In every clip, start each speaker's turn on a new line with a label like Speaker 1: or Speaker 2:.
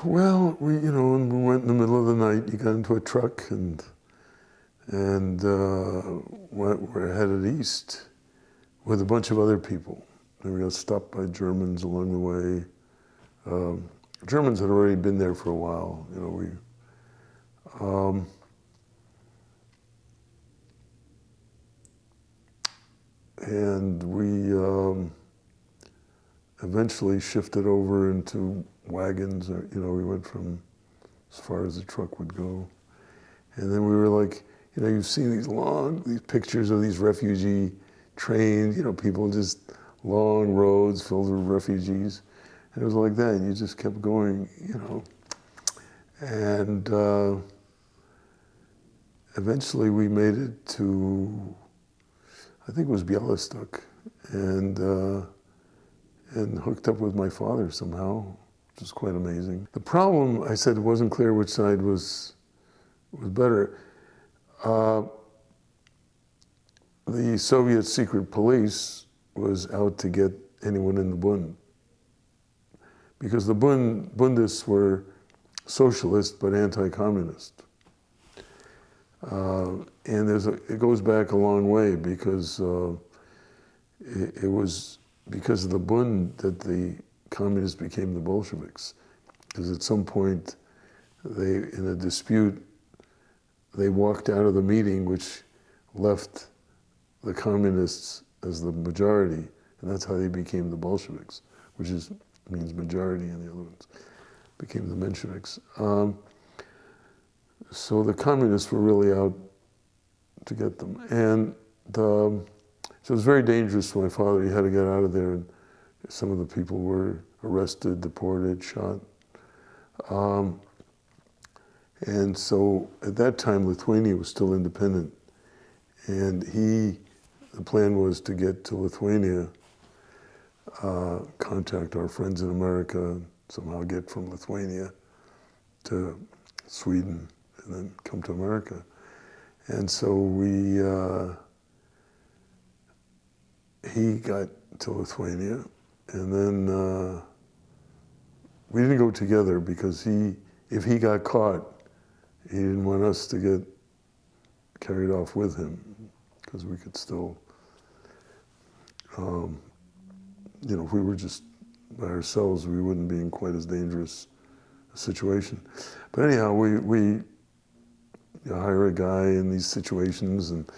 Speaker 1: Well, when we went in the middle of the night, you got into a truck and we're headed east with a bunch of other people. And we got stopped by Germans along the way. Germans had already been there for a while. And we eventually shifted over into wagons. We went from as far as the truck would go. And then we were like, you've seen these pictures of these refugee trains, people just long roads filled with refugees. And it was like that, and you just kept going, And eventually we made it to, I think it was Bialystok, and hooked up with my father somehow, which was quite amazing. The problem, I said, it wasn't clear which side was better. The Soviet secret police was out to get anyone in the Bund, because the Bundists were socialist but anti-communist. And it goes back a long way, because it was because of the Bund that the communists became the Bolsheviks. Because at some point, in a dispute, they walked out of the meeting, which left the communists as the majority, and that's how they became the Bolsheviks, which means majority, and the other ones became the Mensheviks. So the communists were really out to get them. And so it was very dangerous for my father. He had to get out of there. And some of the people were arrested, deported, shot. And so at that time, Lithuania was still independent. And the plan was to get to Lithuania, contact our friends in America, somehow get from Lithuania to Sweden, and then come to America. And so he got to Lithuania, and then we didn't go together, because if he got caught, he didn't want us to get carried off with him, because we could still, if we were just by ourselves, we wouldn't be in quite as dangerous a situation. But anyhow, we hire a guy in these situations, and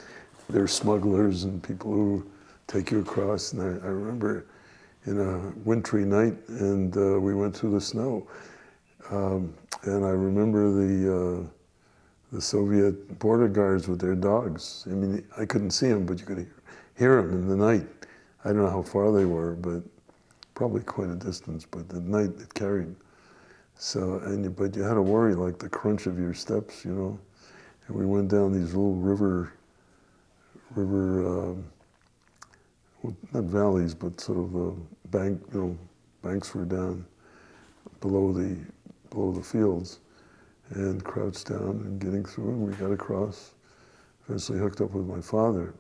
Speaker 1: they're smugglers and people who take you across. And I remember in a wintry night, and we went through the snow. And I remember the Soviet border guards with their dogs. I mean, I couldn't see them, but you could hear them in the night. I don't know how far they were, but probably quite a distance, but at night it carried. So, but you had to worry, like the crunch of your steps, And we went down these little river, not valleys, but sort of banks were down below the fields, and crouched down and getting through, and we got across, eventually hooked up with my father.